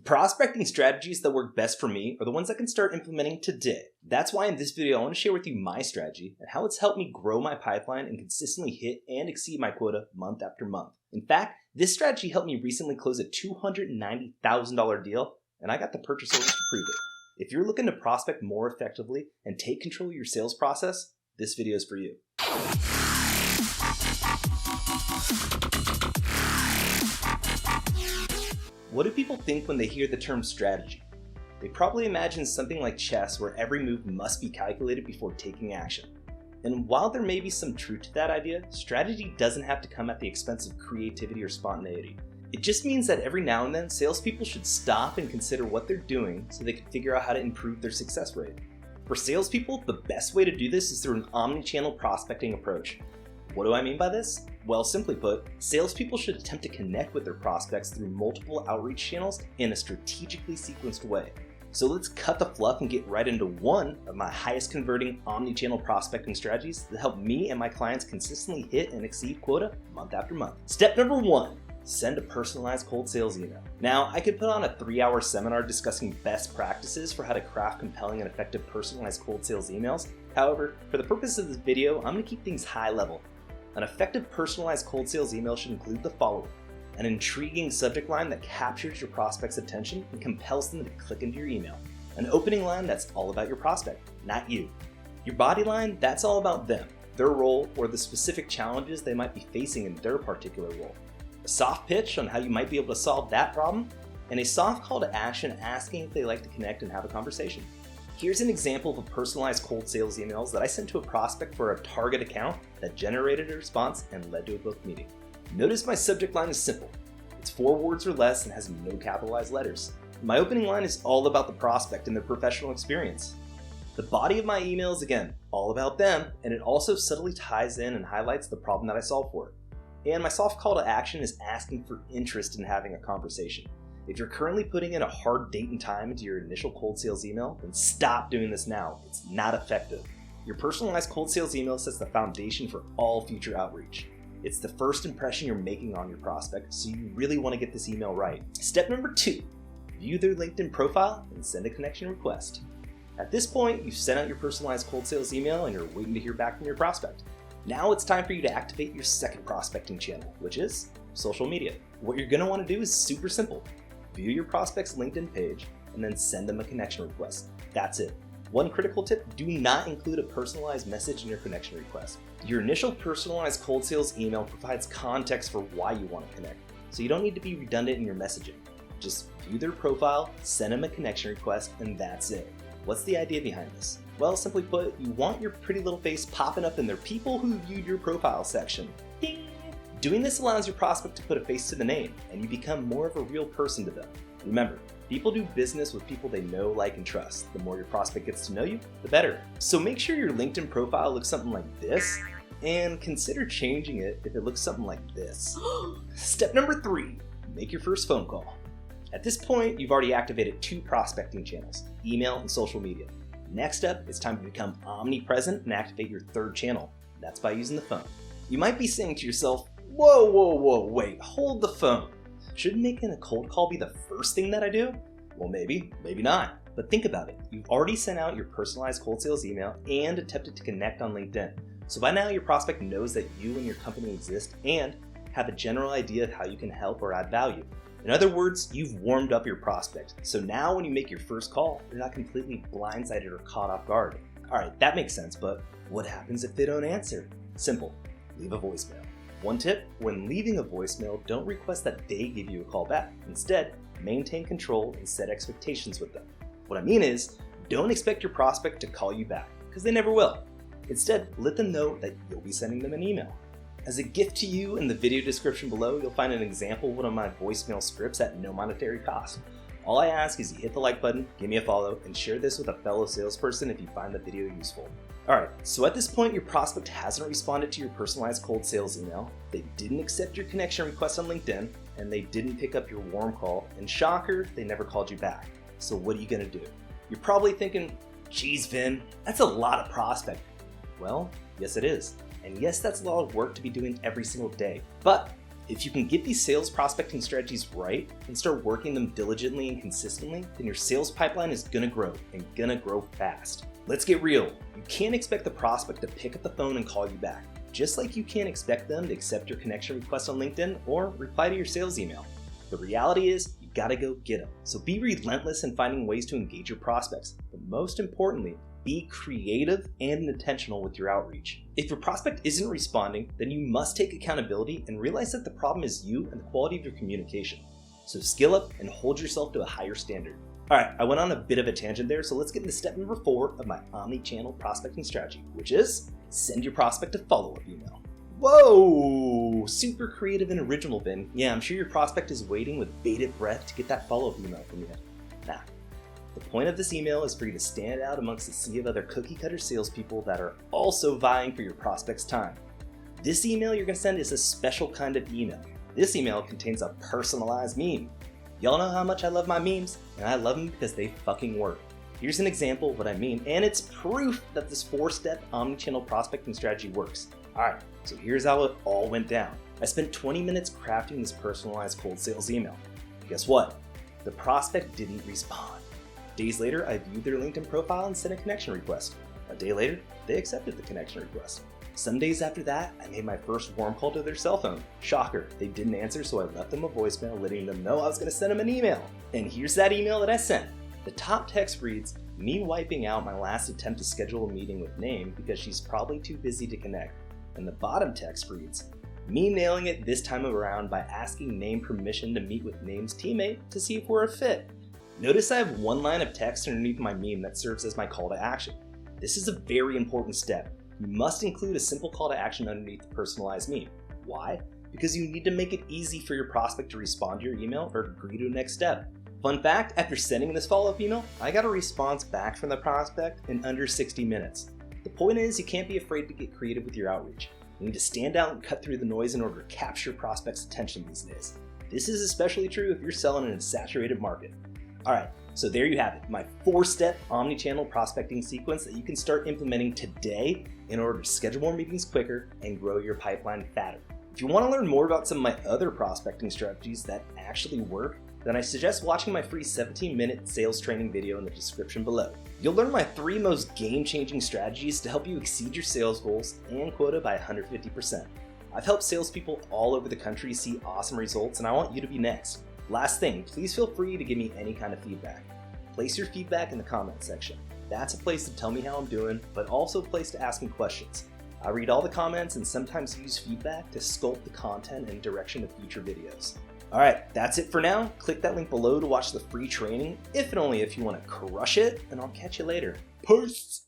prospecting strategies that work best for me are the ones I can start implementing today. That's why in this video I want to share with you my strategy and how it's helped me grow my pipeline and consistently hit and exceed my quota month after month. In fact, this strategy helped me recently close a $290,000 deal, and I got the purchase orders to prove it. If you're looking to prospect more effectively and take control of your sales process, this video is for you. What do people think when they hear the term strategy? They probably imagine something like chess where every move must be calculated before taking action. And while there may be some truth to that idea, strategy doesn't have to come at the expense of creativity or spontaneity. It just means that every now and then, salespeople should stop and consider what they're doing so they can figure out how to improve their success rate. For salespeople, the best way to do this is through an omni-channel prospecting approach. What do I mean by this? Well, simply put, salespeople should attempt to connect with their prospects through multiple outreach channels in a strategically sequenced way. So let's cut the fluff and get right into one of my highest converting omni-channel prospecting strategies that help me and my clients consistently hit and exceed quota month after month. Step number 1, send a personalized cold sales email. Now, I could put on a 3-hour seminar discussing best practices for how to craft compelling and effective personalized cold sales emails. However, for the purpose of this video, I'm going to keep things high level. An effective personalized cold sales email should include the following: an intriguing subject line that captures your prospect's attention and compels them to click into your email. An opening line that's all about your prospect, not you. Your body line, that's all about them, their role, or the specific challenges they might be facing in their particular role. A soft pitch on how you might be able to solve that problem, and a soft call to action asking if they like to connect and have a conversation. Here's an example of a personalized cold sales emails that I sent to a prospect for a target account that generated a response and led to a booked meeting. Notice my subject line is simple. It's 4 words or less and has no capitalized letters. My opening line is all about the prospect and their professional experience. The body of my email is, again, all about them, and it also subtly ties in and highlights the problem that I solve for. And my soft call to action is asking for interest in having a conversation. If you're currently putting in a hard date and time into your initial cold sales email, then stop doing this now. It's not effective. Your personalized cold sales email sets the foundation for all future outreach. It's the first impression you're making on your prospect, so you really want to get this email right. Step number 2, view their LinkedIn profile and send a connection request. At this point, you've sent out your personalized cold sales email and you're waiting to hear back from your prospect. Now it's time for you to activate your second prospecting channel, which is social media. What you're going to want to do is super simple. View your prospect's LinkedIn page and then send them a connection request. That's it. One critical tip, do not include a personalized message in your connection request. Your initial personalized cold sales email provides context for why you want to connect, so you don't need to be redundant in your messaging. Just view their profile, send them a connection request, and that's it. What's the idea behind this? Well, simply put, you want your pretty little face popping up in their people who viewed your profile section. Ding! Doing this allows your prospect to put a face to the name, and you become more of a real person to them. Remember, people do business with people they know, like, and trust. The more your prospect gets to know you, the better. So make sure your LinkedIn profile looks something like this, and consider changing it if it looks something like this. Step number 3, make your first phone call. At this point, you've already activated 2 prospecting channels, email and social media. Next up, it's time to become omnipresent and activate your 3rd channel. That's by using the phone. You might be saying to yourself, whoa, wait, hold the phone. Shouldn't making a cold call be the first thing that I do? Well, maybe not. But think about it. You've already sent out your personalized cold sales email and attempted to connect on LinkedIn. So by now, your prospect knows that you and your company exist and have a general idea of how you can help or add value. In other words, you've warmed up your prospect. So now when you make your first call, you're not completely blindsided or caught off guard. All right, that makes sense, but what happens if they don't answer? Simple, leave a voicemail. One tip, when leaving a voicemail, don't request that they give you a call back. Instead, maintain control and set expectations with them. What I mean is, don't expect your prospect to call you back, because they never will. Instead, let them know that you'll be sending them an email. As a gift to you, in the video description below, you'll find an example of one of my voicemail scripts at no monetary cost. All I ask is you hit the like button, give me a follow, and share this with a fellow salesperson if you find the video useful. Alright, so at this point your prospect hasn't responded to your personalized cold sales email, they didn't accept your connection request on LinkedIn, and they didn't pick up your warm call, and shocker, they never called you back. So what are you going to do? You're probably thinking, geez Vin, that's a lot of prospecting. Well, yes it is. And yes, that's a lot of work to be doing every single day. But If you can get these sales prospecting strategies right and start working them diligently and consistently, then your sales pipeline is gonna grow and gonna grow fast. Let's get real. You can't expect the prospect to pick up the phone and call you back, just like you can't expect them to accept your connection request on LinkedIn or reply to your sales email. The reality is, you gotta go get them. So be relentless in finding ways to engage your prospects, but most importantly, be creative and intentional with your outreach. If your prospect isn't responding, then you must take accountability and realize that the problem is you and the quality of your communication. So skill up and hold yourself to a higher standard. All right, I went on a bit of a tangent there, so let's get into step number 4 of my omni-channel prospecting strategy, which is send your prospect a follow-up email. Whoa, super creative and original, Vin. Yeah, I'm sure your prospect is waiting with bated breath to get that follow-up email from you. Nah. The point of this email is for you to stand out amongst the sea of other cookie-cutter salespeople that are also vying for your prospect's time. This email you're going to send is a special kind of email. This email contains a personalized meme. Y'all know how much I love my memes, and I love them because they fucking work. Here's an example of what I mean, and it's proof that this 4-step omni-channel prospecting strategy works. Alright, so here's how it all went down. I spent 20 minutes crafting this personalized cold sales email. Guess what? The prospect didn't respond. Days later, I viewed their LinkedIn profile and sent a connection request. A day later, they accepted the connection request. Some days after that, I made my first warm call to their cell phone. Shocker, they didn't answer, so I left them a voicemail letting them know I was going to send them an email. And here's that email that I sent. The top text reads, me wiping out my last attempt to schedule a meeting with Name because she's probably too busy to connect. And the bottom text reads, me nailing it this time around by asking Name permission to meet with Name's teammate to see if we're a fit. Notice I have one line of text underneath my meme that serves as my call to action. This is a very important step. You must include a simple call to action underneath the personalized meme. Why? Because you need to make it easy for your prospect to respond to your email or agree to a next step. Fun fact, after sending this follow-up email, I got a response back from the prospect in under 60 minutes. The point is, you can't be afraid to get creative with your outreach. You need to stand out and cut through the noise in order to capture prospects' attention these days. This is especially true if you're selling in a saturated market. Alright, so there you have it, my 4-step omni-channel prospecting sequence that you can start implementing today in order to schedule more meetings quicker and grow your pipeline fatter. If you want to learn more about some of my other prospecting strategies that actually work, then I suggest watching my free 17-minute sales training video in the description below. You'll learn my 3 most game-changing strategies to help you exceed your sales goals and quota by 150%. I've helped salespeople all over the country see awesome results, and I want you to be next. Last thing, please feel free to give me any kind of feedback. Place your feedback in the comment section. That's a place to tell me how I'm doing, but also a place to ask me questions. I read all the comments and sometimes use feedback to sculpt the content and direction of future videos. Alright, that's it for now. Click that link below to watch the free training, if and only if you want to crush it, and I'll catch you later. Peace!